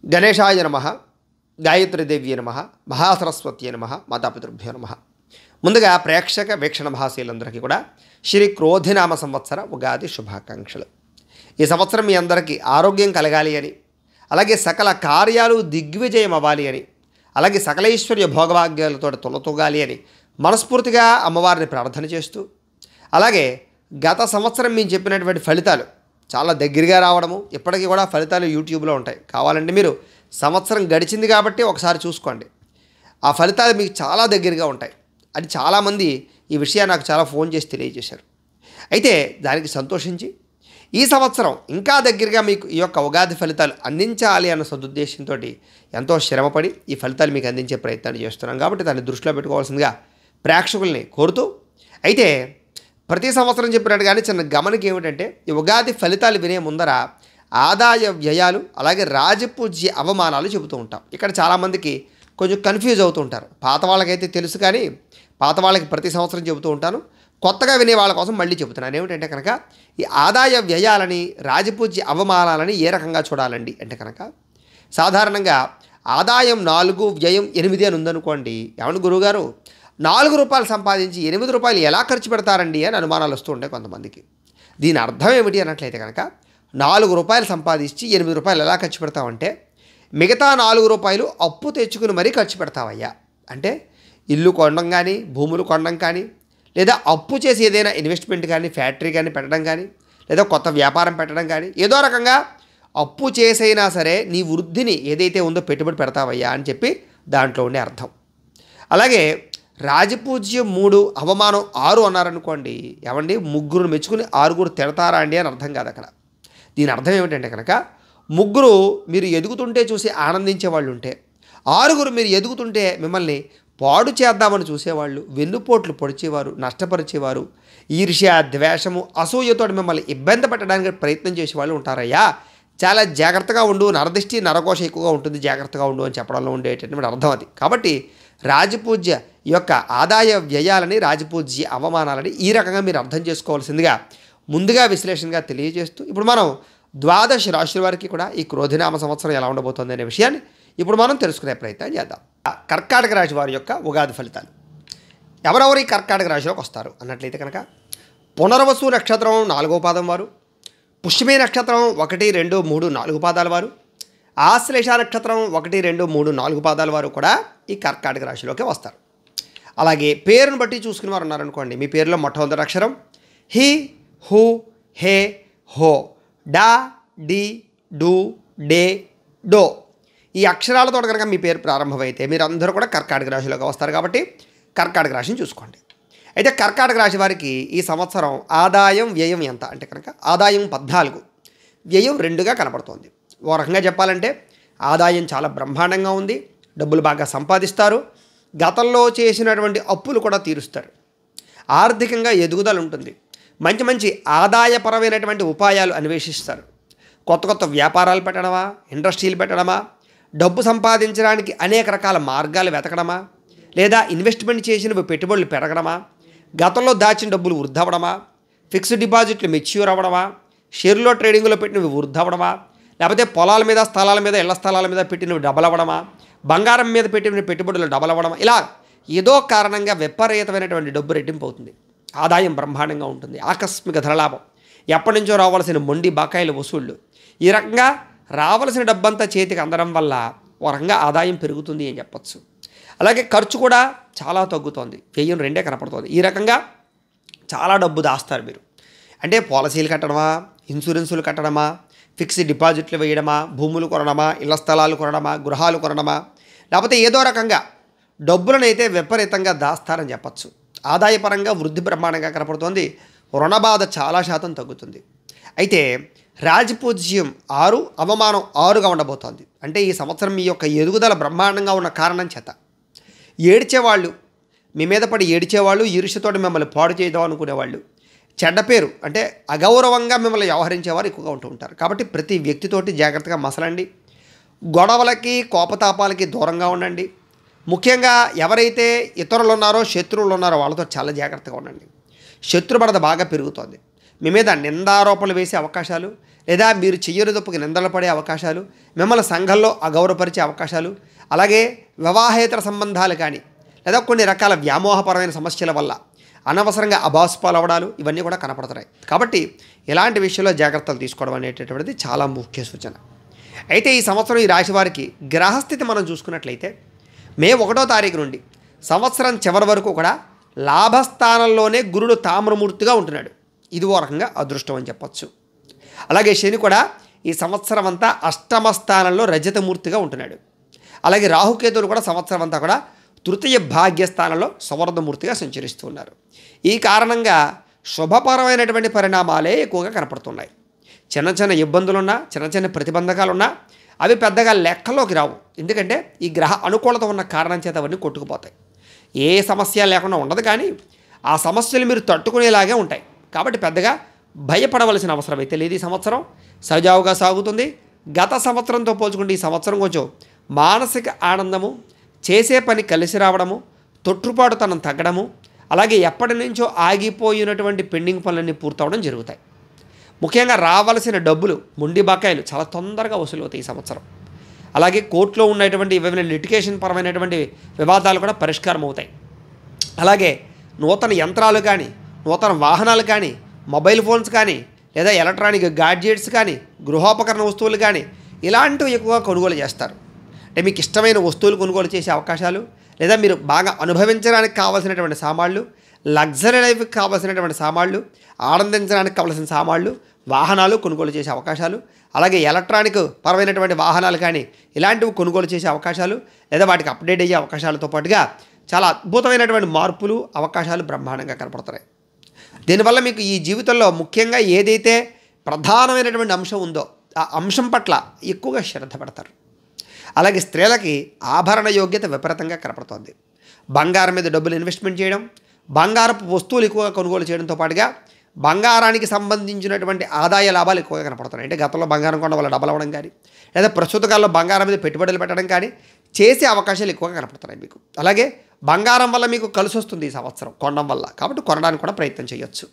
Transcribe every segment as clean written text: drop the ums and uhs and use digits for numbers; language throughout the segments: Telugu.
గణేశాయ నమః, గాయత్రీదేవ్యే నమః, మహాసరస్వత్యే నమః, మాతాపితృభ్యో నమః. ముందుగా ప్రేక్షక వీక్షణ మహాశీలందరికీ కూడా శ్రీ క్రోధినామ సంవత్సర ఉగాది శుభాకాంక్షలు. ఈ సంవత్సరం మీ అందరికీ ఆరోగ్యం కలగాలి అని, అలాగే సకల కార్యాలు దిగ్విజయం అవ్వాలి అని, అలాగే సకలైశ్వర్య భోగభాగ్యాలతో తొలతూగాలి అని మనస్ఫూర్తిగా అమ్మవారిని ప్రార్థన చేస్తూ, అలాగే గత సంవత్సరం మేము చెప్పినటువంటి ఫలితాలు చాలా దగ్గరగా రావడము, ఇప్పటికీ కూడా ఫలితాలు యూట్యూబ్లో ఉంటాయి. కావాలంటే మీరు సంవత్సరం గడిచింది కాబట్టి ఒకసారి చూసుకోండి. ఆ ఫలితాలు మీకు చాలా దగ్గరగా ఉంటాయి అని చాలామంది ఈ విషయాన్ని నాకు చాలా ఫోన్ చేసి తెలియజేశారు. అయితే దానికి సంతోషించి ఈ సంవత్సరం ఇంకా దగ్గరగా మీకు ఈ యొక్క ఉగాది ఫలితాలు అందించాలి అన్న సదుద్దేశంతో ఎంతో శ్రమపడి ఈ ఫలితాలు మీకు అందించే ప్రయత్నాన్ని చేస్తున్నాం. కాబట్టి దాన్ని దృష్టిలో పెట్టుకోవాల్సిందిగా ప్రేక్షకుల్ని కోరుతూ, అయితే ప్రతి సంవత్సరం చెప్పినట్టుగానే చిన్న గమనిక ఏమిటంటే, ఈ ఉగాది ఫలితాలు వినే ముందర ఆదాయ వ్యయాలు అలాగే రాజపూజ్య అవమానాలు చెబుతూ ఉంటాం. ఇక్కడ చాలామందికి కొంచెం కన్ఫ్యూజ్ అవుతూ ఉంటారు. పాత వాళ్ళకైతే తెలుసు, కానీ పాత వాళ్ళకి ప్రతి సంవత్సరం చెబుతూ ఉంటాను. కొత్తగా వినే వాళ్ళ కోసం మళ్ళీ చెబుతున్నాను. ఏమిటంటే కనుక, ఈ ఆదాయ వ్యయాలని రాజపూజ్య అవమానాలని ఏ రకంగా చూడాలండి అంటే కనుక, సాధారణంగా ఆదాయం 4 వ్యయం 8 అని ఉందనుకోండి. ఏమంటే గురువుగారు 4 రూపాయలు సంపాదించి 8 రూపాయలు ఎలా ఖర్చు పెడతారండి అని అనుమానాలు వస్తూ ఉంటాయి కొంతమందికి. దీని అర్థం ఏమిటి అన్నట్లయితే కనుక, 4 రూపాయలు సంపాదించి 8 రూపాయలు ఎలా ఖర్చు పెడతావంటే, మిగతా 4 రూపాయలు అప్పు తెచ్చుకుని మరీ ఖర్చు పెడతావయ్యా. అంటే ఇల్లు కొనడం కానీ, భూములు కొనడం కానీ, లేదా అప్పు చేసి ఏదైనా ఇన్వెస్ట్మెంట్ కానీ, ఫ్యాక్టరీ కానీ పెట్టడం కానీ, లేదా కొత్త వ్యాపారం పెట్టడం కానీ, ఏదో రకంగా అప్పు చేసైనా సరే నీ వృద్ధిని ఏదైతే ఉందో పెట్టుబడి పెడతావయ్యా అని చెప్పి దాంట్లో ఉండే అర్థం. అలాగే రాజపూజ్యం 3 అవమానం 6 అన్నారనుకోండి. ఏమండి, 3 మెచ్చుకుని 6 తిడతారా అండి అని అర్థం కాదు అక్కడ. దీని అర్థం ఏమిటంటే కనుక, 3 మీరు ఎదుగుతుంటే చూసి ఆనందించే వాళ్ళు ఉంటే, 6 మీరు ఎదుగుతుంటే మిమ్మల్ని పాడు చేద్దామని చూసేవాళ్ళు, వెన్నుపోట్లు పొడిచేవారు, నష్టపరిచేవారు, ఈర్ష్య, ద్వేషము, అసూయతో మిమ్మల్ని ఇబ్బంది పెట్టడానికి ప్రయత్నం చేసేవాళ్ళు ఉంటారయ్యా. చాలా జాగ్రత్తగా ఉండు, నరదిష్టి నరకోశ ఎక్కువగా ఉంటుంది, జాగ్రత్తగా ఉండు అని చెప్పడంలో ఉండేటటువంటి అర్థం అది. కాబట్టి రాజపూజ్య ఈ యొక్క ఆదాయ వ్యయాలని, రాజపూజ్య అవమానాలని ఈ రకంగా మీరు అర్థం చేసుకోవాల్సిందిగా ముందుగా విశ్లేషణగా తెలియజేస్తూ, ఇప్పుడు మనం 12 రాశుల వారికి కూడా ఈ క్రోధినామ సంవత్సరం ఎలా ఉండబోతుంది అనే విషయాన్ని ఇప్పుడు మనం తెలుసుకునే ప్రయత్నం చేద్దాం. కర్కాటక రాశి వారి యొక్క ఉగాది ఫలితాలు. ఎవరెవరు ఈ కర్కాటక రాశిలోకి వస్తారు అన్నట్లయితే కనుక, పునర్వసు నక్షత్రం 4వ పాదం వారు, పుష్యమి నక్షత్రం 1, 2, 3, 4 పాదాల వారు, ఆశ్లేష నక్షత్రం 1, 2, 3, 4 పాదాల వారు కూడా ఈ కర్కాటక రాశిలోకి వస్తారు. అలాగే పేరును బట్టి చూసుకునే వారు ఉన్నారనుకోండి. మీ పేరులో మొట్టమొదటి అక్షరం హి, హు, హే, హో, డా, డి, డు, డే, డో, ఈ అక్షరాలతో కనుక మీ పేరు ప్రారంభమైతే మీరందరూ కూడా కర్కాటక రాశిలోకి వస్తారు. కాబట్టి కర్కాటక రాశిని చూసుకోండి. అయితే కర్కాటక రాశి వారికి ఈ సంవత్సరం ఆదాయం వ్యయం ఎంత అంటే కనుక, ఆదాయం 14, వ్యయం 2గా కనపడుతోంది. ఓ రకంగా చెప్పాలంటే ఆదాయం చాలా బ్రహ్మాండంగా ఉంది, డబ్బులు బాగా సంపాదిస్తారు, గతంలో చేసినటువంటి అప్పులు కూడా తీరుస్తారు, ఆర్థికంగా ఎదుగుదల ఉంటుంది, మంచి మంచి ఆదాయపరమైనటువంటి ఉపాయాలు అన్వేషిస్తారు, కొత్త కొత్త వ్యాపారాలు పెట్టడమా, ఇండస్ట్రీలు పెట్టడమా, డబ్బు సంపాదించడానికి అనేక రకాల మార్గాలు వెతకడమా, లేదా ఇన్వెస్ట్మెంట్ చేసినవి పెట్టుబడులు పెరగడమా, గతంలో దాచిన డబ్బులు వృద్ధవడమా, ఫిక్స్డ్ డిపాజిట్లు మెచ్యూర్ అవ్వడమా, షేర్లో ట్రేడింగ్లో పెట్టినవి వృద్ధవడమా, లేకపోతే పొలాల మీద, స్థలాల మీద, ఇళ్ల స్థలాల మీద పెట్టినవి డబల్ అవ్వడమా, బంగారం మీద పెట్టిన పెట్టుబడులు డబల్ అవ్వడమా, ఇలా ఏదో కారణంగా విపరీతమైనటువంటి డబ్బు రెట్టింపు అవుతుంది, ఆదాయం బ్రహ్మాండంగా ఉంటుంది, ఆకస్మిక ధనలాభం, ఎప్పటి నుంచో రావాల్సిన మొండి బకాయిల వసూళ్లు, ఈ రకంగా రావాల్సిన డబ్బంతా చేతికి అందడం వల్ల ఒక రకంగా ఆదాయం పెరుగుతుంది అని చెప్పచ్చు. అలాగే ఖర్చు కూడా చాలా తగ్గుతోంది, వ్యయం 2 కనపడుతుంది. ఈ రకంగా చాలా డబ్బు దాస్తారు మీరు. అంటే పాలసీలు కట్టడమా, ఇన్సూరెన్సులు కట్టడమా, ఫిక్స్డ్ డిపాజిట్లు వేయడమా, భూములు కొనడమా, ఇళ్ల స్థలాలు కొనడమా, గృహాలు కొనడమా, లేకపోతే ఏదో రకంగా డబ్బులను అయితే విపరీతంగా దాస్తారని చెప్పచ్చు. ఆదాయపరంగా వృద్ధి బ్రహ్మాండంగా కనపడుతోంది, రుణబాధ చాలా శాతం తగ్గుతుంది. అయితే రాజపూజ్యం 6, అవమానం 6గా ఉండబోతోంది. అంటే ఈ సంవత్సరం మీ యొక్క ఎదుగుదల బ్రహ్మాండంగా ఉన్న కారణం చేత ఏడ్చేవాళ్ళు, మీ మీద పడి ఏడ్చేవాళ్ళు, ఈర్ష్యతోటి మిమ్మల్ని పాడు చేద్దాం అనుకునేవాళ్ళు, చెడ్డ పేరు అంటే అగౌరవంగా మిమ్మల్ని వ్యవహరించేవారు ఎక్కువగా ఉంటూ ఉంటారు. కాబట్టి ప్రతి వ్యక్తితోటి జాగ్రత్తగా మసలండి, గొడవలకి కోపతాపాలకి దూరంగా ఉండండి. ముఖ్యంగా ఎవరైతే ఇతరులు ఉన్నారో, శత్రువులు ఉన్నారో వాళ్ళతో చాలా జాగ్రత్తగా ఉండండి. శత్రుబడత బాగా పెరుగుతోంది. మీ మీద నిందారోపణలు వేసే అవకాశాలు, లేదా మీరు చెయ్యని తప్పుకి నిందలు పడే అవకాశాలు, మిమ్మల్ని సంఘంలో అగౌరవపరిచే అవకాశాలు, అలాగే వివాహేతర సంబంధాలు కానీ లేదా కొన్ని రకాల వ్యామోహపరమైన సమస్యల వల్ల అనవసరంగా అభాసుపాలు అవ్వడాలు ఇవన్నీ కూడా కనపడుతున్నాయి. కాబట్టి ఇలాంటి విషయంలో జాగ్రత్తలు తీసుకోవడం అనేటటువంటిది చాలా ముఖ్య సూచన. అయితే ఈ సంవత్సరం ఈ రాశి వారికి గ్రహస్థితి మనం చూసుకున్నట్లయితే మే 1వ తారీఖు నుండి సంవత్సరం చివరి వరకు కూడా లాభస్థానంలోనే గురుడు తామ్రమూర్తిగా ఉంటున్నాడు. ఇది ఓ రకంగా అదృష్టం అని చెప్పచ్చు. అలాగే శని కూడా ఈ సంవత్సరం అంతా అష్టమ స్థానంలో రజతమూర్తిగా ఉంటున్నాడు. అలాగే రాహుకేతువులు కూడా సంవత్సరం అంతా కూడా తృతీయ భాగ్యస్థానంలో సవర్ధమూర్తిగా సంచరిస్తూ ఉన్నారు. ఈ కారణంగా శుభపరమైనటువంటి పరిణామాలే ఎక్కువగా కనపడుతున్నాయి. చిన్న చిన్న ఇబ్బందులున్నా, చిన్న చిన్న ప్రతిబంధకాలున్నా అవి పెద్దగా లెక్కలోకి రావు. ఎందుకంటే ఈ గ్రహ అనుకూలత ఉన్న కారణం చేత అవన్నీ కొట్టుకుపోతాయి. ఏ సమస్య లేకుండా ఉండదు, కానీ ఆ సమస్యలు మీరు తట్టుకునేలాగే ఉంటాయి. కాబట్టి పెద్దగా భయపడవలసిన అవసరం అయితే లేదు. ఈ సంవత్సరం సజావుగా సాగుతుంది. గత సంవత్సరంతో పోల్చుకుంటే ఈ సంవత్సరం కొంచెం మానసిక ఆనందము, చేసే పని కలిసి రావడము, తొట్టుపాటుతనం తగ్గడము, అలాగే ఎప్పటి నుంచో ఆగిపోయినటువంటి పెండింగ్ పనులన్నీ పూర్తవడం జరుగుతాయి. ముఖ్యంగా రావాల్సిన డబ్బులు, మొండి బకాయిలు చాలా తొందరగా వసూలు అవుతాయి ఈ సంవత్సరం. అలాగే కోర్టులో ఉన్నటువంటి ఏవైనా లిటిగేషన్ పరమైనటువంటి వివాదాలు కూడా పరిష్కారం అవుతాయి. అలాగే నూతన యంత్రాలు కానీ, నూతన వాహనాలు కానీ, మొబైల్ ఫోన్స్ కానీ, లేదా ఎలక్ట్రానిక్ గాడ్జెట్స్ కానీ, గృహోపకరణ వస్తువులు కానీ ఇలాంటివి ఎక్కువగా కొనుగోలు చేస్తారు. అంటే మీకు ఇష్టమైన వస్తువులు కొనుగోలు చేసే అవకాశాలు, లేదా మీరు బాగా అనుభవించడానికి కావాల్సినటువంటి సామాన్లు, లగ్జరీ లైఫ్కి కావాల్సినటువంటి సామాన్లు, ఆనందించడానికి కావాల్సిన సామాన్లు, వాహనాలు కొనుగోలు చేసే అవకాశాలు, అలాగే ఎలక్ట్రానిక్ పరమైనటువంటి వాహనాలు కానీ ఇలాంటివి కొనుగోలు చేసే అవకాశాలు, లేదా వాటికి అప్డేట్ అయ్యే అవకాశాలతో పాటుగా చాలా అద్భుతమైనటువంటి మార్పులు, అవకాశాలు బ్రహ్మాండంగా కనపడుతున్నాయి. దీనివల్ల మీకు ఈ జీవితంలో ముఖ్యంగా ఏదైతే ప్రధానమైనటువంటి అంశం ఉందో ఆ అంశం పట్ల ఎక్కువగా శ్రద్ధ పెడతారు. అలాగే స్త్రీలకి ఆభరణ యోగ్యత విపరీతంగా కనపడుతోంది. బంగారం మీద డబ్బులు ఇన్వెస్ట్మెంట్ చేయడం, బంగారపు వస్తువులు ఎక్కువగా కొనుగోలు చేయడంతో పాటుగా బంగారానికి సంబంధించినటువంటి ఆదాయ లాభాలు ఎక్కువగా కనపడుతున్నాయి. అంటే గతంలో బంగారం కొనడం వల్ల డబ్బులు అవ్వడం కానీ, లేదా ప్రస్తుత కాలంలో బంగారం మీద పెట్టుబడులు పెట్టడం కానీ చేసే అవకాశాలు ఎక్కువగా కనపడుతున్నాయి మీకు. అలాగే బంగారం వల్ల మీకు కలిసి వస్తుంది ఈ సంవత్సరం కొనడం వల్ల, కాబట్టి కొనడానికి కూడా ప్రయత్నం చేయొచ్చు.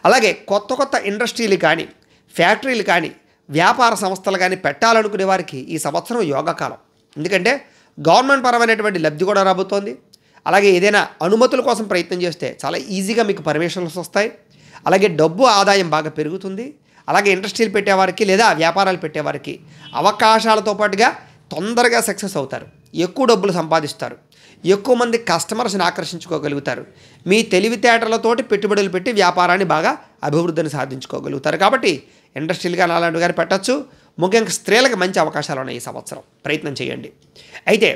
అలాగే కొత్త కొత్త ఇండస్ట్రీలు కానీ, ఫ్యాక్టరీలు కానీ, వ్యాపార సంస్థలు కానీ పెట్టాలనుకునే వారికి ఈ సంవత్సరం యోగకాలం. ఎందుకంటే గవర్నమెంట్ పరమైనటువంటి లబ్ధి కూడా రాబోతోంది. అలాగే ఏదైనా అనుమతుల కోసం ప్రయత్నం చేస్తే చాలా ఈజీగా మీకు పర్మిషన్స్ వస్తాయి. అలాగే డబ్బు ఆదాయం బాగా పెరుగుతుంది. అలాగే ఇండస్ట్రీలు పెట్టేవారికి లేదా వ్యాపారాలు పెట్టేవారికి అవకాశాలతో పాటుగా తొందరగా సక్సెస్ అవుతారు. ఎక్కువ డబ్బులు సంపాదిస్తారు. ఎక్కువ మంది కస్టమర్స్ని ఆకర్షించుకోగలుగుతారు. మీ తెలివితేటలతోటి పెట్టుబడులు పెట్టి వ్యాపారాన్ని బాగా అభివృద్ధిని సాధించుకోగలుగుతారు. కాబట్టి ఇండస్ట్రీలు కానీ అలాంటివి కానీ పెట్టచ్చు. ముఖ్యంగా స్త్రీలకు మంచి అవకాశాలు ఉన్నాయి ఈ సంవత్సరం, ప్రయత్నం చేయండి. అయితే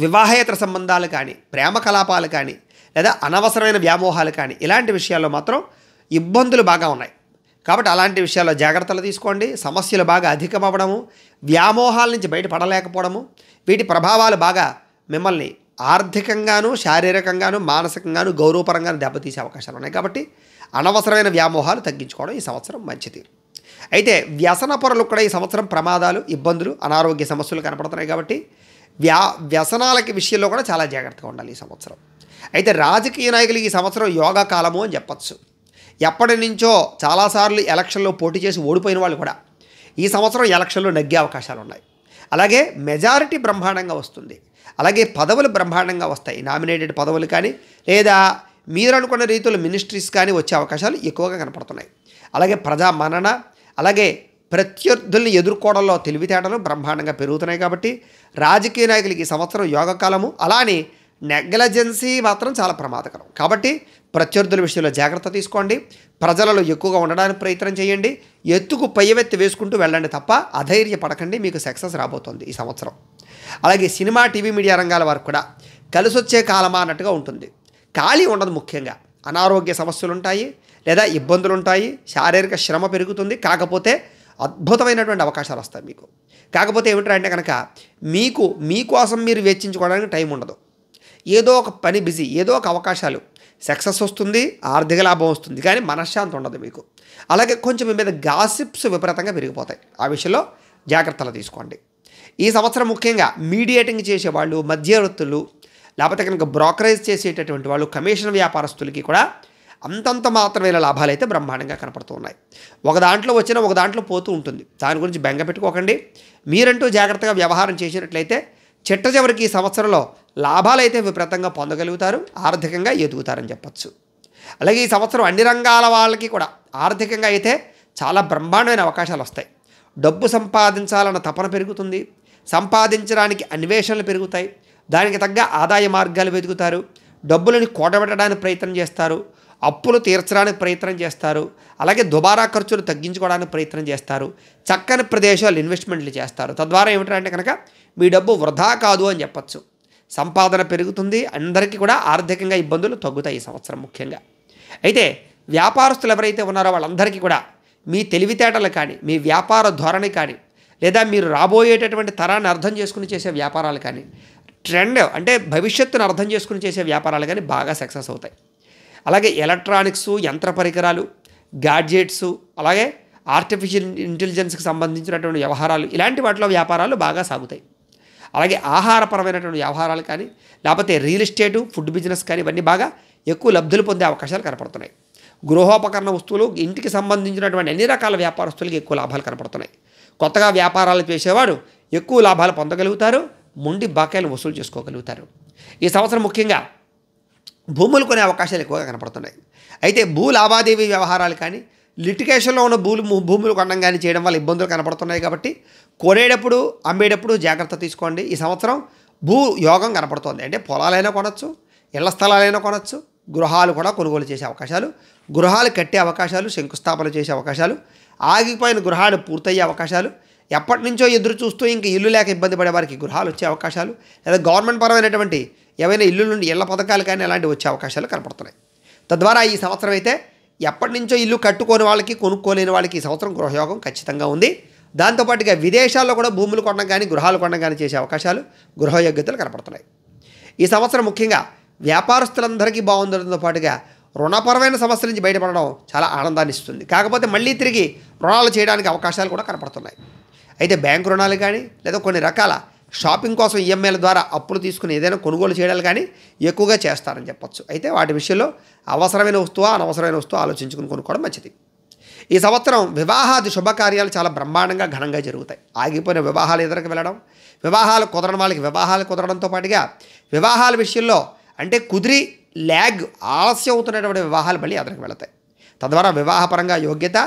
వివాహేతర సంబంధాలు కానీ, ప్రేమ కలాపాలు కానీ, లేదా అనవసరమైన వ్యామోహాలు కానీ ఇలాంటి విషయాల్లో మాత్రం ఇబ్బందులు బాగా ఉన్నాయి. కాబట్టి అలాంటి విషయాల్లో జాగ్రత్తలు తీసుకోండి. సమస్యలు బాగా అధికమవ్వడము, వ్యామోహాల నుంచి బయటపడలేకపోవడము, వీటి ప్రభావాలు బాగా మిమ్మల్ని ఆర్థికంగాను, శారీరకంగాను, మానసికంగాను, గౌరవపరంగాను దెబ్బతీసే అవకాశాలు ఉన్నాయి. కాబట్టి అనవసరమైన వ్యామోహాలు తగ్గించుకోవడం ఈ సంవత్సరం మంచిది. అయితే వ్యసన పరులకు కూడా ఈ సంవత్సరం ప్రమాదాలు, ఇబ్బందులు, అనారోగ్య సమస్యలు కనపడుతున్నాయి. కాబట్టి వ్యసనాలకి విషయంలో కూడా చాలా జాగ్రత్తగా ఉండాలి ఈ సంవత్సరం. అయితే రాజకీయ నాయకులకి ఈ సంవత్సరం యోగా కాలము అని చెప్పచ్చు. ఎప్పటి నుంచో చాలాసార్లు ఎలక్షన్లో పోటీ చేసి ఓడిపోయిన వాళ్ళు కూడా ఈ సంవత్సరం ఎలక్షన్లో నెగ్గే అవకాశాలు ఉన్నాయి. అలాగే మెజారిటీ బ్రహ్మాండంగా వస్తుంది. అలాగే పదవులు బ్రహ్మాండంగా వస్తాయి. నామినేటెడ్ పదవులు కానీ, లేదా మీరు అనుకున్న రీతిలో మినిస్ట్రీస్ కానీ వచ్చే అవకాశాలు ఎక్కువగా కనపడుతున్నాయి. అలాగే ప్రజా మన్నన, అలాగే ప్రత్యర్థుల్ని ఎదుర్కోవడంలో తెలివితేటలు బ్రహ్మాండంగా పెరుగుతున్నాయి. కాబట్టి రాజకీయ నాయకులకి ఈ సంవత్సరం యోగకాలము. అలానే నెగ్లజెన్సీ మాత్రం చాలా ప్రమాదకరం. కాబట్టి ప్రత్యర్థుల విషయంలో జాగ్రత్త తీసుకోండి. ప్రజలలో ఎక్కువగా ఉండడానికి ప్రయత్నం చేయండి. ఎత్తుకు పైవెత్తి వేసుకుంటూ వెళ్ళండి తప్ప అధైర్యపడకండి. మీకు సక్సెస్ రాబోతోంది ఈ సంవత్సరం. అలాగే సినిమా, టీవీ, మీడియా రంగాల వారికి కూడా కలిసొచ్చే కాలమా అన్నట్టుగా ఉంటుంది. ఖాళీ ఉండదు. ముఖ్యంగా అనారోగ్య సమస్యలు ఉంటాయి, లేదా ఇబ్బందులు ఉంటాయి, శారీరక శ్రమ పెరుగుతుంది. కాకపోతే అద్భుతమైనటువంటి అవకాశాలు వస్తాయి మీకు. కాకపోతే ఏమిటంటే కనుక మీకోసం మీరు వెచ్చించుకోవడానికి టైం ఉండదు. ఏదో ఒక పని బిజీ, ఏదో ఒక అవకాశాలు, సక్సెస్ వస్తుంది, ఆర్థిక లాభం వస్తుంది, కానీ మనశ్శాంతి ఉండదు మీకు. అలాగే కొంచెం మీ మీద గాసిప్స్ విపరీతంగా పెరిగిపోతాయి. ఆ విషయంలో జాగ్రత్తలు తీసుకోండి. ఈ సంవత్సరం ముఖ్యంగా మీడియేటింగ్ చేసేవాళ్ళు, మధ్యవర్తులు, లేకపోతే కనుక బ్రోకరేజ్ చేసేటటువంటి వాళ్ళు, కమిషన్ వ్యాపారస్తులకి కూడా అంతంత మాత్రమైన లాభాలు అయితే బ్రహ్మాండంగా కనపడుతూ ఉన్నాయి. ఒక దాంట్లో వచ్చినా ఒక దాంట్లో పోతూ ఉంటుంది. దాని గురించి బెంగ పెట్టుకోకండి. మీరంటూ జాగ్రత్తగా వ్యవహారం చేసినట్లయితే చిట్ట చివరికి ఈ సంవత్సరంలో లాభాలు అయితే విపరీతంగా పొందగలుగుతారు, ఆర్థికంగా ఎదుగుతారని చెప్పచ్చు. అలాగే ఈ సంవత్సరం అన్ని రంగాల వాళ్ళకి కూడా ఆర్థికంగా అయితే చాలా బ్రహ్మాండమైన అవకాశాలు వస్తాయి. డబ్బు సంపాదించాలన్న తపన పెరుగుతుంది, సంపాదించడానికి అన్వేషణలు పెరుగుతాయి, దానికి తగ్గ ఆదాయ మార్గాలు వెతుకుతారు, డబ్బులను కూడబెట్టడానికి ప్రయత్నం చేస్తారు, అప్పులు తీర్చడానికి ప్రయత్నం చేస్తారు, అలాగే దుబారా ఖర్చులు తగ్గించుకోవడానికి ప్రయత్నం చేస్తారు, చక్కని ప్రదేశాలు ఇన్వెస్ట్మెంట్లు చేస్తారు. తద్వారా ఏమిటంటే కనుక మీ డబ్బు వృధా కాదు అని చెప్పచ్చు. సంపాదన పెరుగుతుంది, అందరికీ కూడా ఆర్థికంగా ఇబ్బందులు తగ్గుతాయి ఈ సంవత్సరం ముఖ్యంగా. అయితే వ్యాపారస్తులు ఎవరైతే ఉన్నారో వాళ్ళందరికీ కూడా మీ తెలివితేటలు కానీ, మీ వ్యాపార ధోరణి కానీ, లేదా మీరు రాబోయేటటువంటి తరాన్ని అర్థం చేసుకుని చేసే వ్యాపారాలు కానీ, ట్రెండ్ అంటే భవిష్యత్తును అర్థం చేసుకుని చేసే వ్యాపారాలు కానీ బాగా సక్సెస్ అవుతాయి. అలాగే ఎలక్ట్రానిక్స్, యంత్ర పరికరాలు, గాడ్జెట్స్, అలాగే ఆర్టిఫిషియల్ ఇంటెలిజెన్స్కి సంబంధించినటువంటి వ్యవహారాలు, ఇలాంటి వాటిలో వ్యాపారాలు బాగా సాగుతాయి. అలాగే ఆహారపరమైనటువంటి వ్యవహారాలు కానీ, లేకపోతే రియల్ ఎస్టేటు, ఫుడ్ బిజినెస్ కానీ ఇవన్నీ బాగా ఎక్కువ లబ్ధులు పొందే అవకాశాలు కనపడుతున్నాయి. గృహోపకరణ వస్తువులు, ఇంటికి సంబంధించినటువంటి అన్ని రకాల వ్యాపారస్తులకి ఎక్కువ లాభాలు కనపడుతున్నాయి. కొత్తగా వ్యాపారాలు చేసేవాడు ఎక్కువ లాభాలు పొందగలుగుతారు, మొండి బాకాయలు వసూలు చేసుకోగలుగుతారు. ఈ సంవత్సరం ముఖ్యంగా భూములు కొనే అవకాశాలు ఎక్కువగా కనపడుతున్నాయి. అయితే భూ లావాదేవీ వ్యవహారాలు కానీ, లిటిగేషన్లో ఉన్న భూములు కొనడం కానీ చేయడం వల్ల ఇబ్బందులు కనపడుతున్నాయి. కాబట్టి కొనేటప్పుడు అమ్మేటప్పుడు జాగ్రత్త తీసుకోండి. ఈ సంవత్సరం భూ యోగం కనపడుతోంది. అంటే పొలాలైనా కొనవచ్చు, ఇళ్ల స్థలాలైనా కొనవచ్చు, గృహాలు కూడా కొనుగోలు చేసే అవకాశాలు, గృహాలు కట్టే అవకాశాలు, శంకుస్థాపన చేసే అవకాశాలు, ఆగిపోయిన గృహాలు పూర్తయ్యే అవకాశాలు, ఎప్పటి నుంచో ఎదురు చూస్తూ ఇంక ఇల్లు లేక ఇబ్బంది పడే వారికి గృహాలు వచ్చే అవకాశాలు, లేదా గవర్నమెంట్ పరమైనటువంటి ఏవైనా ఇల్లు నుండి ఇళ్ల పథకాలు కానీ అలాంటివి వచ్చే అవకాశాలు కనపడుతున్నాయి. తద్వారా ఈ సంవత్సరం అయితే ఎప్పటి నుంచో ఇల్లు కట్టుకోని వాళ్ళకి, కొనుక్కోలేని వాళ్ళకి ఈ సంవత్సరం గృహయోగం ఖచ్చితంగా ఉంది. దాంతోపాటుగా విదేశాల్లో కూడా భూములు కొనడం కానీ, గృహాలు కొనడం కానీ చేసే అవకాశాలు, గృహయోగ్యతలు కనపడుతున్నాయి. ఈ సంవత్సరం ముఖ్యంగా వ్యాపారస్తులందరికీ బాగుండడంతో పాటుగా రుణపరమైన సమస్యల నుంచి బయటపడడం చాలా ఆనందాన్ని ఇస్తుంది. కాకపోతే మళ్ళీ తిరిగి రుణాలు చేయడానికి అవకాశాలు కూడా కనపడుతున్నాయి. అయితే బ్యాంకు రుణాలు కానీ, లేదా కొన్ని రకాల షాపింగ్ కోసం ఈఎంఐల ద్వారా అప్పులు తీసుకుని ఏదైనా కొనుగోలు చేయడాలు కానీ ఎక్కువగా చేస్తారని చెప్పచ్చు. అయితే వాటి విషయంలో అవసరమైన వస్తువు, అనవసరమైన వస్తువు ఆలోచించుకుని కొనుక్కోవడం మంచిది. ఈ సంవత్సరం వివాహాది శుభకార్యాలు చాలా బ్రహ్మాండంగా ఘనంగా జరుగుతాయి. ఆగిపోయిన వివాహాలు ఎదురుకు వెళ్ళడం, వివాహాలు కుదరని వాళ్ళకి వివాహాలు కుదరడంతో పాటుగా వివాహాల విషయంలో అంటే కుదిరి ల్యాగ్ ఆలస్యం అవుతున్నటువంటి వివాహాలు మళ్ళీ ఎదురుకు వెళతాయి. తద్వారా వివాహపరంగా యోగ్యత,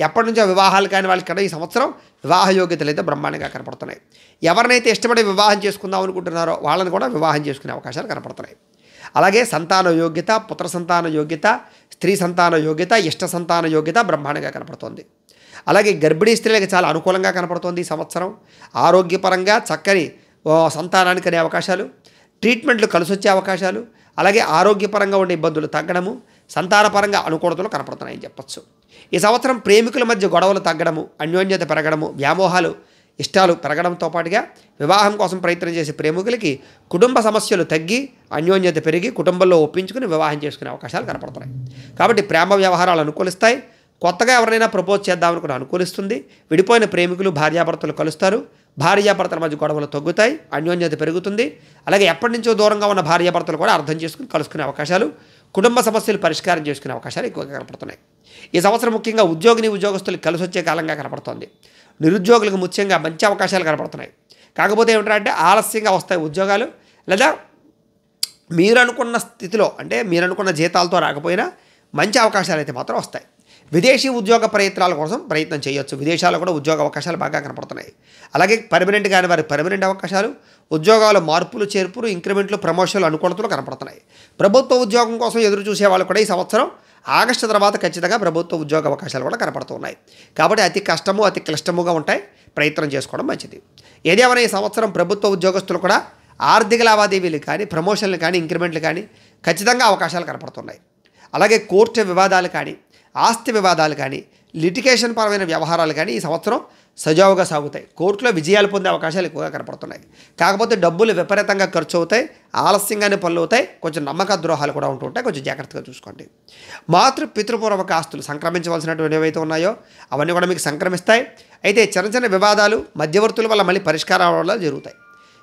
ఎప్పటి నుంచో వివాహాలు కాని వాళ్ళకి కూడా ఈ సంవత్సరం వివాహ యోగ్యతలు అయితే బ్రహ్మాండంగా కనపడుతున్నాయి. ఎవరినైతే ఇష్టపడి వివాహం చేసుకుందాం అనుకుంటున్నారో వాళ్ళని కూడా వివాహం చేసుకునే అవకాశాలు కనపడుతున్నాయి. అలాగే సంతాన యోగ్యత, పుత్ర సంతాన యోగ్యత, స్త్రీ సంతాన యోగ్యత, ఇష్ట సంతాన యోగ్యత బ్రహ్మాండంగా కనపడుతోంది. అలాగే గర్భిణీ స్త్రీలకు చాలా అనుకూలంగా కనపడుతోంది ఈ సంవత్సరం. ఆరోగ్యపరంగా చక్కని సంతానానికి అనే అవకాశాలు, ట్రీట్మెంట్లు కలిసొచ్చే అవకాశాలు, అలాగే ఆరోగ్యపరంగా ఉండే ఇబ్బందులు తగ్గడము, సంతానపరంగా అనుకూలతలు కనపడుతున్నాయని చెప్పచ్చు. ఈ సంవత్సరం ప్రేమికుల మధ్య గొడవలు తగ్గడము, అన్యోన్యత పెరగడము, వ్యామోహాలు, ఇష్టాలు పెరగడంతో పాటుగా వివాహం కోసం ప్రయత్నం చేసే ప్రేమికులకి కుటుంబ సమస్యలు తగ్గి అన్యోన్యత పెరిగి కుటుంబంలో ఒప్పించుకుని వివాహం చేసుకునే అవకాశాలు కనపడుతున్నాయి. కాబట్టి ప్రేమ వ్యవహారాలు అనుకూలిస్తాయి. కొత్తగా ఎవరైనా ప్రపోజ్ చేద్దామనుకుని అనుకూలిస్తుంది. విడిపోయిన ప్రేమికులు భార్యాభర్తలు కలుస్తారు. భార్యాభర్తల మధ్య గొడవలు తగ్గుతాయి, అన్యోన్యత పెరుగుతుంది. అలాగే ఎప్పటి నుంచో దూరంగా ఉన్న భార్యాభర్తలు కూడా అర్థం చేసుకుని కలుసుకునే అవకాశాలు, కుటుంబ సమస్యలు పరిష్కారం చేసుకునే అవకాశాలు ఎక్కువగా కనపడుతున్నాయి. ఈ సంవత్సరం ముఖ్యంగా ఉద్యోగులకు కలిసి వచ్చే కాలంగా కనపడుతోంది. నిరుద్యోగులకు ముఖ్యంగా మంచి అవకాశాలు కనపడుతున్నాయి. కాకపోతే ఏమిటంటే ఆలస్యంగా వస్తాయి ఉద్యోగాలు, లేదా మీరు అనుకున్న స్థితిలో అంటే మీరు అనుకున్న జీతాలతో రాకపోయినా మంచి అవకాశాలు అయితే మాత్రం వస్తాయి. విదేశీ ఉద్యోగ ప్రయత్నాల కోసం ప్రయత్నం చేయొచ్చు. విదేశాల్లో కూడా ఉద్యోగ అవకాశాలు బాగా కనపడుతున్నాయి. అలాగే పర్మనెంట్ కాని వారి పర్మనెంట్ అవకాశాలు, ఉద్యోగాలు మార్పులు చేర్పులు, ఇంక్రిమెంట్లు, ప్రమోషన్లు, అనుకూలతలు కనపడుతున్నాయి. ప్రభుత్వ ఉద్యోగం కోసం ఎదురు చూసే వాళ్ళు కూడా ఈ సంవత్సరం ఆగస్టు తర్వాత ఖచ్చితంగా ప్రభుత్వ ఉద్యోగ అవకాశాలు కూడా కనపడుతున్నాయి. కాబట్టి అతి కష్టము, అతి క్లిష్టముగా ఉంటాయి. ప్రయత్నం చేసుకోవడం మంచిది. ఏదేమైనా ఈ సంవత్సరం ప్రభుత్వ ఉద్యోగస్తులు కూడా ఆర్థిక లావాదేవీలు కానీ, ప్రమోషన్లు కానీ, ఇంక్రిమెంట్లు కానీ ఖచ్చితంగా అవకాశాలు కనపడుతున్నాయి. అలాగే కోర్టు వివాదాలు కానీ, ఆస్తి వివాదాలు కానీ, లిటిగేషన్ పరమైన వ్యవహారాలు కానీ ఈ సంవత్సరం సజావుగా సాగుతాయి. కోర్టులో విజయాలు పొందే అవకాశాలు ఎక్కువగా కనపడుతున్నాయి. కాకపోతే డబ్బులు విపరీతంగా ఖర్చు అవుతాయి, ఆలస్యంగానే పనులు అవుతాయి, కొంచెం నమ్మక ద్రోహాలు కూడా ఉంటుంటాయి. కొంచెం జాగ్రత్తగా చూసుకోండి. పితృపూర్వక ఆస్తులు సంక్రమించవలసినటువంటి ఏవైతే ఉన్నాయో అవన్నీ కూడా మీకు సంక్రమిస్తాయి. అయితే చిన్న చిన్న వివాదాలు మధ్యవర్తుల వల్ల మళ్ళీ పరిష్కారాల వల్ల జరుగుతాయి.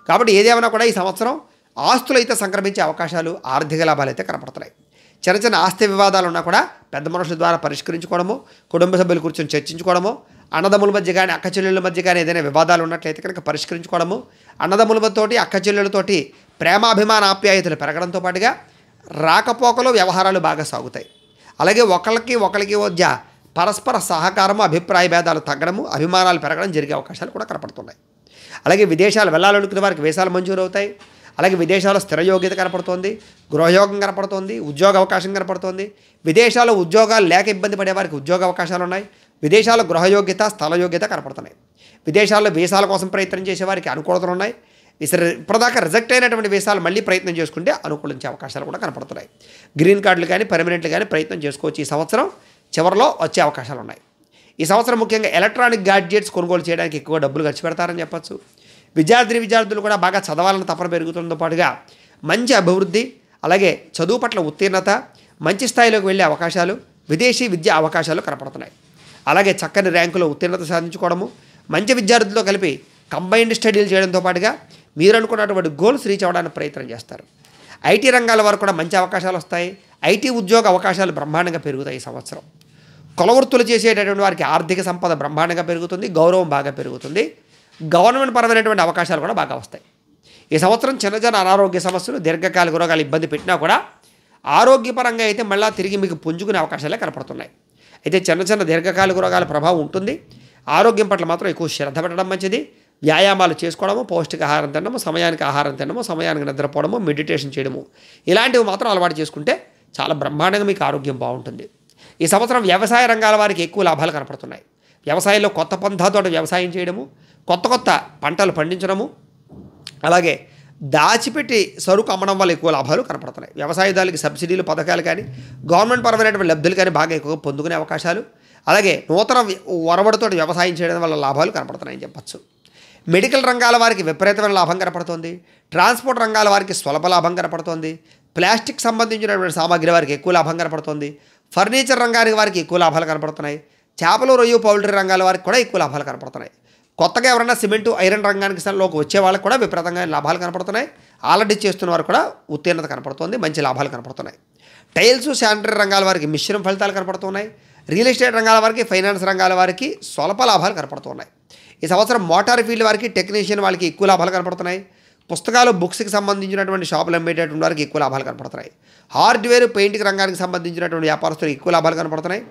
కాబట్టి ఏదేమైనా కూడా ఈ సంవత్సరం ఆస్తులు అయితే సంక్రమించే అవకాశాలు, ఆర్థిక లాభాలు అయితే కనపడుతున్నాయి. చిన్న చిన్న ఆస్తి వివాదాలు ఉన్నా కూడా పెద్ద మనుషుల ద్వారా పరిష్కరించుకోవడము, కుటుంబ సభ్యులు కూర్చొని చర్చించుకోవడము, అన్నదమ్ముల మధ్య కానీ అక్క చెల్లెళ్ళ మధ్య కానీ ఏదైనా వివాదాలు ఉన్నట్లయితే కనుక పరిష్కరించుకోవడము, అన్నదమ్ములతోటి అక్క చెల్లెళ్ళతోటి ప్రేమాభిమాన ఆప్యాయతలు పెరగడంతో పాటుగా రాకపోకలు వ్యవహారాలు బాగా సాగుతాయి. అలాగే ఒకరికి మధ్య పరస్పర సహకారము, అభిప్రాయ భేదాలు తగ్గడము, అభిమానాలు పెరగడం జరిగే అవకాశాలు కూడా కనపడుతున్నాయి. అలాగే విదేశాలు వెళ్ళాలనుకునే వారికి వీసాలు మంజూరు అవుతాయి. అలాగే విదేశాల్లో స్థిరయోగ్యత కనపడుతోంది, గృహయోగం కనపడుతోంది, ఉద్యోగ అవకాశం కనపడుతోంది. విదేశాల్లో ఉద్యోగాలు లేక ఇబ్బంది పడే వారికి ఉద్యోగ అవకాశాలు ఉన్నాయి. విదేశాల్లో గృహయోగ్యత, స్థలయోగ్యత కనపడుతున్నాయి. విదేశాల్లో వీసాల కోసం ప్రయత్నం చేసే వారికి అనుకూలతలు ఉన్నాయి. ఇప్పటిదాకా రిజెక్ట్ అయినటువంటి వీసాలు మళ్ళీ ప్రయత్నం చేసుకుంటే అనుకూలించే అవకాశాలు కూడా కనపడుతున్నాయి. గ్రీన్ కార్డులు కానీ పర్మనెంట్లు కానీ ప్రయత్నం చేసుకోవచ్చు. ఈ సంవత్సరం చివరిలో వచ్చే అవకాశాలు ఉన్నాయి. ఈ సంవత్సరం ముఖ్యంగా ఎలక్ట్రానిక్ గాడ్జెట్స్ కొనుగోలు చేయడానికి ఎక్కువ డబ్బులు ఖర్చు పెడతారని చెప్పచ్చు. విద్యార్థులు కూడా బాగా చదవాలని తపన పెరుగుతుందో పాటుగా మంచి అభివృద్ధి, అలాగే చదువు పట్ల ఉత్తీర్ణత, మంచి స్థాయిలోకి వెళ్ళే అవకాశాలు, విదేశీ విద్యా అవకాశాలు కనపడుతున్నాయి. అలాగే చక్కని ర్యాంకులో ఉత్తీర్ణత సాధించుకోవడము, మంచి విద్యార్థులతో కలిపి కంబైన్డ్ స్టడీలు చేయడంతో పాటుగా మీరు అనుకున్నటువంటి గోల్స్ రీచ్ అవ్వడానికి ప్రయత్నం చేస్తారు. ఐటీ రంగాల వరకు కూడా మంచి అవకాశాలు వస్తాయి. ఐటీ ఉద్యోగ అవకాశాలు బ్రహ్మాండంగా పెరుగుతాయి. ఈ సంవత్సరం కులవృత్తులు చేసేటటువంటి వారికి ఆర్థిక సంపద బ్రహ్మాండంగా పెరుగుతుంది, గౌరవం బాగా పెరుగుతుంది, గవర్నమెంట్ పరమైనటువంటి అవకాశాలు కూడా బాగా వస్తాయి. ఈ సంవత్సరం చిన్న అనారోగ్య సమస్యలు, దీర్ఘకాలిక రోగాలు ఇబ్బంది పెట్టినా కూడా ఆరోగ్యపరంగా అయితే మళ్ళీ తిరిగి మీకు పుంజుకునే అవకాశాలే కనపడుతున్నాయి. అయితే చిన్న దీర్ఘకాలిక రోగాల ప్రభావం ఉంటుంది. ఆరోగ్యం పట్ల మాత్రం ఎక్కువ శ్రద్ధ పెట్టడం మంచిది. వ్యాయామాలు చేసుకోవడము, పౌష్టికాహారం తినడము, సమయానికి ఆహారం తినడము, సమయానికి నిద్రపోవడము, మెడిటేషన్ చేయడము, ఇలాంటివి మాత్రం అలవాటు చేసుకుంటే చాలా బ్రహ్మాండంగా మీకు ఆరోగ్యం బాగుంటుంది. ఈ సంవత్సరం వ్యవసాయ రంగాల వారికి ఎక్కువ లాభాలు కనపడుతున్నాయి. వ్యవసాయంలో కొత్త పంథాతో వ్యవసాయం చేయడము, కొత్త పంటలు పండించడము, అలాగే దాచిపెట్టి సరుకు అమ్మడం వల్ల ఎక్కువ లాభాలు కనపడుతున్నాయి. వ్యవసాయదారులకి సబ్సిడీలు, పథకాలు కానీ గవర్నమెంట్ పరమైనటువంటి లబ్ధులు కానీ బాగా ఎక్కువగా పొందుకునే అవకాశాలు, అలాగే నూతన ఒరవడితో వ్యవసాయం చేయడం వల్ల లాభాలు కనపడుతున్నాయని చెప్పచ్చు. మెడికల్ రంగాల వారికి విపరీతమైన లాభం కనపడుతోంది. ట్రాన్స్పోర్ట్ రంగాల వారికి స్వల్ప లాభం కనపడుతోంది. ప్లాస్టిక్ సంబంధించినటువంటి సామాగ్రి వారికి ఎక్కువ లాభం కనపడుతోంది. ఫర్నిచర్ రంగానికి వారికి ఎక్కువ లాభాలు కనపడుతున్నాయి. చేపలు, రొయ్యు, పౌల్ట్రీ రంగాల వారికి కూడా ఎక్కువ లాభాలు కనపడుతున్నాయి. కొత్తగా ఎవరైనా సిమెంటు, ఐరన్ రంగానికి లోకి వచ్చే వాళ్ళకి కూడా విపరీతంగా లాభాలు కనపడుతున్నాయి. ఆల్రెడీ చేస్తున్న వారు కూడా ఉత్తీర్ణత కనపడుతుంది, మంచి లాభాలు కనపడుతున్నాయి. టైల్స్, శానిటరీ రంగాల వారికి మిశ్రమ ఫలితాలు కనపడుతున్నాయి. రియల్ ఎస్టేట్ రంగాల వారికి, ఫైనాన్స్ రంగాల వారికి స్వల్ప లాభాలు కనపడుతున్నాయి. ఈ సంవత్సరం మోటార్ ఫీల్డ్ వారికి, టెక్నీషియన్ వాళ్ళకి ఎక్కువ లాభాలు కనపడుతున్నాయి. పుస్తకాలు, బుక్స్కి సంబంధించినటువంటి షాపులు అమ్మేటటువంటి వారికి ఎక్కువ లాభాలు కనపడుతున్నాయి. హార్డ్వేర్, పెయింటింగ్ రంగానికి సంబంధించినటువంటి వ్యాపారస్తులకు ఎక్కువ లాభాలు కనపడుతున్నాయి.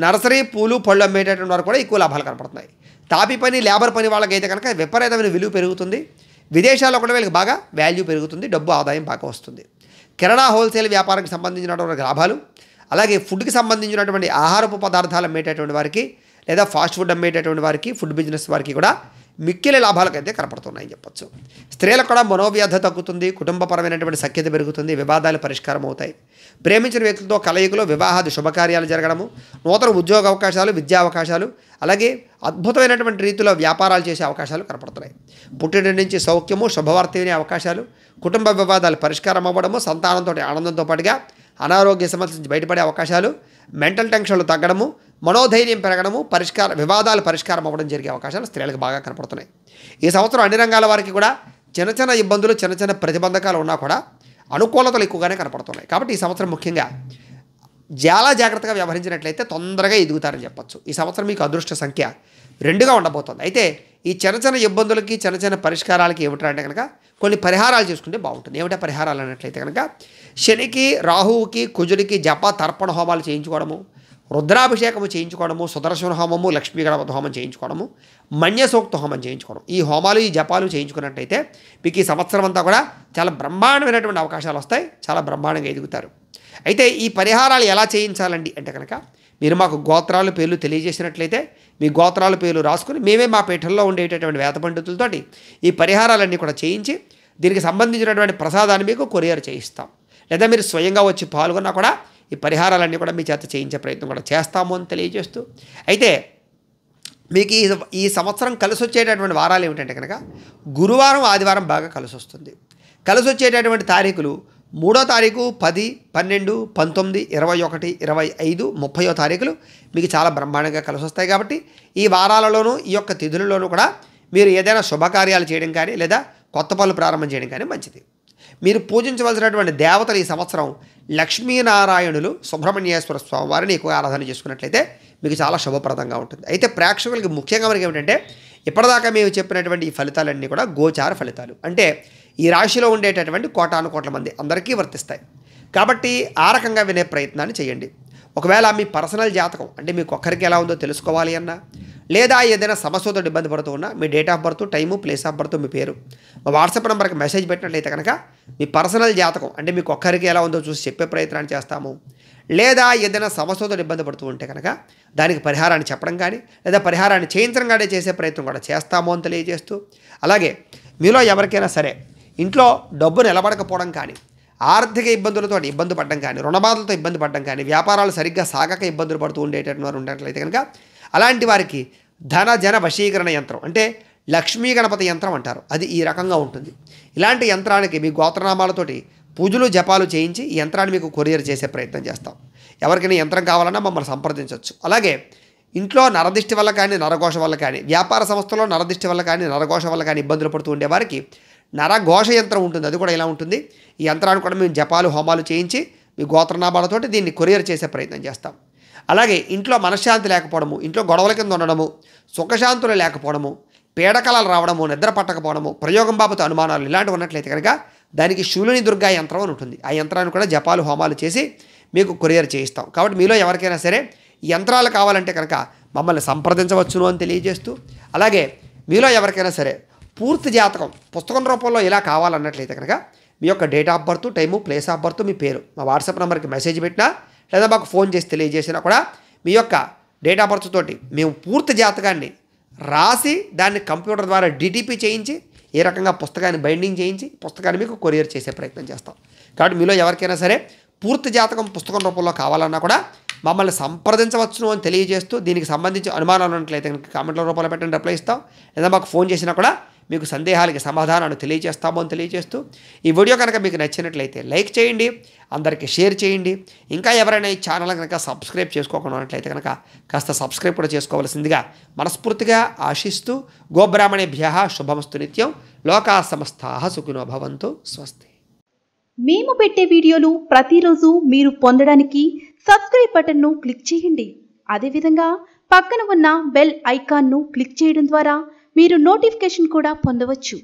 నర్సరీ, పూలు, పళ్ళు అమ్మేటటువంటి వారు కూడా ఎక్కువ లాభాలు కనపడుతున్నాయి. తాపి పని, లేబర్ పని వాళ్ళకైతే కనుక విపరీతమైన విలువ పెరుగుతుంది. విదేశాల్లో కూడా వీళ్ళకి బాగా వాల్యూ పెరుగుతుంది, డబ్బు ఆదాయం బాగా వస్తుంది. కిరాణా హోల్సేల్ వ్యాపారానికి సంబంధించినటువంటి లాభాలు, అలాగే ఫుడ్కి సంబంధించినటువంటి ఆహారపు పదార్థాలు అమ్మేటటువంటి వారికి, లేదా ఫాస్ట్ ఫుడ్ అమ్మేటటువంటి వారికి, ఫుడ్ బిజినెస్ వారికి కూడా మిక్కిలి లాభాలకైతే కనపడుతున్నాయని చెప్పచ్చు. స్త్రీలకు కూడా మనోవ్యధ తగ్గుతుంది, కుటుంబపరమైనటువంటి సఖ్యత పెరుగుతుంది, వివాదాలు పరిష్కారం అవుతాయి. ప్రేమించిన వ్యక్తులతో కలయికలో వివాహాది శుభకార్యాలు జరగడము, నూతన ఉద్యోగ అవకాశాలు, విద్యా అవకాశాలు, అలాగే అద్భుతమైనటువంటి రీతిలో వ్యాపారాలు చేసే అవకాశాలు కనపడుతున్నాయి. పుట్టిన నుంచి సౌఖ్యము, శుభవార్త వినే అవకాశాలు, కుటుంబ వివాదాలు పరిష్కారం అవ్వడము, సంతానంతో ఆనందంతో పాటుగా అనారోగ్య సమస్య నుంచి బయటపడే అవకాశాలు, మెంటల్ టెన్షన్లు తగ్గడము, మనోధైర్యం పెరగడము, వివాదాలు పరిష్కారం అవ్వడం జరిగే అవకాశాలు స్త్రీలకు బాగా కనపడుతున్నాయి. ఈ సంవత్సరం అన్ని రంగాల వారికి కూడా చిన్న ఇబ్బందులు, చిన్న ప్రతిబంధకాలు ఉన్నా కూడా అనుకూలతలు ఎక్కువగానే కనపడుతున్నాయి. కాబట్టి ఈ సంవత్సరం ముఖ్యంగా చాలా జాగ్రత్తగా వ్యవహరించినట్లయితే తొందరగా ఎదుగుతారని చెప్పచ్చు. ఈ సంవత్సరం మీకు అదృష్ట సంఖ్య 2గా ఉండబోతోంది. అయితే ఈ చిన్న ఇబ్బందులకి, చిన్న పరిష్కారాలకి ఏమిటంటే కనుక కొన్ని పరిహారాలు చేసుకుంటే బాగుంటుంది. ఏమిటా పరిహారాలు అన్నట్లయితే కనుక శనికి, రాహువుకి, కుజుడికి జప తర్పణ హోమాలు చేయించుకోవడము, రుద్రాభిషేకము చేయించుకోవడము, సుదర్శన హోమము, లక్ష్మీ గణపతి హోమం చేయించుకోవడము, మన్య సూక్త హోమం చేయించుకోవడం, ఈ హోమాలు, ఈ జపాలు చేయించుకున్నట్టయితే మీకు ఈ సంవత్సరం అంతా కూడా చాలా బ్రహ్మాండమైనటువంటి అవకాశాలు వస్తాయి, చాలా బ్రహ్మాండంగా ఎదుగుతారు. అయితే ఈ పరిహారాలు ఎలా చేయించాలండి అంటే కనుక మీరు మాకు గోత్రాలు, పేర్లు తెలియజేసినట్లయితే మీ గోత్రాల పేర్లు రాసుకుని మేమే మా పీఠంలో ఉండేటటువంటి వేద పండితులతోటి ఈ పరిహారాలన్నీ కూడా చేయించి దీనికి సంబంధించినటువంటి ప్రసాదాన్ని మీకు కొరియర్ చేయిస్తాం. లేదా మీరు స్వయంగా వచ్చి పాల్గొన్నా కూడా ఈ పరిహారాలన్నీ కూడా మీ చేత చేయించే ప్రయత్నం కూడా చేస్తాము అని తెలియజేస్తూ, అయితే మీకు ఈ సంవత్సరం కలిసి వచ్చేటటువంటి వారాలు ఏమిటంటే కనుక గురువారం, ఆదివారం బాగా కలిసి వస్తుంది. కలిసి వచ్చేటటువంటి తారీఖులు 3వ తారీఖు, 10, 12, 19, 21, 25, 30వ తారీఖులు మీకు చాలా బ్రహ్మాండంగా కలిసి వస్తాయి. కాబట్టి ఈ వారాలలోనూ, ఈ యొక్క తిథులలోనూ కూడా మీరు ఏదైనా శుభకార్యాలు చేయడం కానీ లేదా కొత్త పనులు ప్రారంభం చేయడం కానీ మంచిది. మీరు పూజించవలసినటువంటి దేవతలు ఈ సంవత్సరం లక్ష్మీనారాయణులు సుబ్రహ్మణ్యేశ్వర స్వామి వారిని ఎక్కువ ఆరాధన చేసుకున్నట్లయితే మీకు చాలా శుభప్రదంగా ఉంటుంది. అయితే ప్రేక్షకులకి ముఖ్యంగా మనకి ఏమిటంటే ఇప్పటిదాకా మేము చెప్పినటువంటి ఈ ఫలితాలన్నీ కూడా గోచార ఫలితాలు, అంటే ఈ రాశిలో ఉండేటటువంటి కోటాను కోట్ల మంది అందరికీ వర్తిస్తాయి. కాబట్టి ఆ రకంగా వినే ప్రయత్నాన్ని చేయండి. ఒకవేళ మీ పర్సనల్ జాతకం అంటే మీకు ఒక్కరికి ఎలా ఉందో తెలుసుకోవాలి అన్నా, లేదా ఏదైనా సమస్యతో ఇబ్బంది పడుతూ ఉన్నా మీ date of birth, time, place of birth, మీ పేరు మా వాట్సాప్ నెంబర్కి మెసేజ్ పెట్టినట్లయితే కనుక మీ పర్సనల్ జాతకం అంటే మీకు ఒక్కరికి ఎలా ఉందో చూసి చెప్పే ప్రయత్నాన్ని చేస్తాము. లేదా ఏదైనా సమస్యతో ఇబ్బంది పడుతూ ఉంటే కనుక దానికి పరిహారాన్ని చెప్పడం కానీ లేదా పరిహారాన్ని చేయించడం కానీ చేసే ప్రయత్నం కూడా చేస్తాము అని తెలియజేస్తూ, అలాగే మీలో ఎవరికైనా సరే ఇంట్లో డబ్బు నిలబడకపోవడం కానీ, ఆర్థిక ఇబ్బందులతో ఇబ్బంది పడడం కానీ, రుణబాధలతో ఇబ్బంది పడడం కానీ, వ్యాపారాలు సరిగ్గా సాగక ఇబ్బందులు పడుతూ ఉండేటటువంటి వారు ఉన్నట్లయితే కనుక అలాంటి వారికి ధన జన వశీకరణ యంత్రం అంటే లక్ష్మీ గణపతి యంత్రం అంటారు, అది ఈ రకంగా ఉంటుంది. ఇలాంటి యంత్రానికి మీ గోత్రనామాలతోటి పూజలు జపాలు చేయించి ఈ యంత్రాన్ని మీకు కొరియర్ చేసే ప్రయత్నం చేస్తాం. ఎవరికైనా యంత్రం కావాలన్నా మమ్మల్ని సంప్రదించవచ్చు. అలాగే ఇంట్లో నరదిష్టి వల్ల కానీ, నరఘోష వల్ల కానీ, వ్యాపార సంస్థలో నరదిష్టి వల్ల కానీ, నరఘోష వల్ల కానీ ఇబ్బందులు పడుతూ ఉండేవారికి నరఘోష యంత్రం ఉంటుంది, అది కూడా ఇలా ఉంటుంది. ఈ యంత్రాన్ని కూడా మేము జపాలు హోమాలు చేయించి మీ గోత్రనామాలతోటి దీన్ని కొరియర్ చేసే ప్రయత్నం చేస్తాం. అలాగే ఇంట్లో మనశ్శాంతి లేకపోవడము, ఇంట్లో గొడవల కింద ఉండడము, సుఖశాంతులు లేకపోవడము, పీడకలాలు రావడము, నిద్ర పట్టకపోవడము, ప్రయోగం బాబుతో అనుమానాలు ఇలాంటివి ఉన్నట్లయితే కనుక దానికి శూలిని దుర్గా యంత్రం అని ఉంటుంది. ఆ యంత్రాన్ని కూడా జపాలు హోమాలు చేసి మీకు కొరియర్ చేయిస్తాం. కాబట్టి మీలో ఎవరికైనా సరే ఈ యంత్రాలు కావాలంటే కనుక మమ్మల్ని సంప్రదించవచ్చును అని తెలియజేస్తూ, అలాగే మీలో ఎవరికైనా సరే పూర్తి జాతకం పుస్తకం రూపంలో ఇలా కావాలన్నట్లయితే కనుక మీ యొక్క date of birth, time, place of birth, మీ పేరు మా వాట్సాప్ నెంబర్కి మెసేజ్ పెట్టినా లేదా మాకు ఫోన్ చేసి తెలియజేసినా కూడా మీ యొక్క డేట్ ఆఫ్ బర్త్ తోటి మేము పూర్తి జాతకాన్ని రాసి దాన్ని కంప్యూటర్ ద్వారా డిటిపి చేయించి ఏ రకంగా పుస్తకాన్ని బైండింగ్ చేయించి పుస్తకాన్ని మీకు కొరియర్ చేసే ప్రయత్నం చేస్తాం. కాబట్టి మీలో ఎవరికైనా సరే పూర్తి జాతకం పుస్తకం రూపంలో కావాలన్నా కూడా మమ్మల్ని సంప్రదించవచ్చును అని తెలియజేస్తూ, దీనికి సంబంధించి అనుమానాలు ఉన్నట్లయితే కనుక కామెంట్ల రూపంలో పెట్టండి, రిప్లై ఇస్తాం. లేదా మాకు ఫోన్ చేసినా కూడా మీకు సందేహాలకి సమాధానాలు తెలియజేస్తాము అని తెలియజేస్తూ, ఈ వీడియో కనుక మీకు నచ్చినట్లయితే లైక్ చేయండి, అందరికీ షేర్ చేయండి. ఇంకా ఎవరైనా ఈ ఛానల్ కనుక సబ్స్క్రైబ్ చేసుకోకుండా ఉన్నట్లయితే కనుక కాస్త సబ్స్క్రైబ్ కూడా చేసుకోవాల్సిందిగా మనస్ఫూర్తిగా ఆశిస్తూ, గోబ్రాహ్మణేభ్యః శుభమస్తు నిత్యం, లోకా సమస్తాః సుఖినో భవంతు, స్వస్తి. మేము పెట్టే వీడియోలు ప్రతిరోజు మీరు పొందడానికి సబ్స్క్రైబ్ బటన్ను క్లిక్ చేయండి. అదేవిధంగా పక్కన ఉన్న బెల్ ఐకాన్ను క్లిక్ చేయడం ద్వారా మీరు నోటిఫికేషన్ కూడా పొందవచ్చు.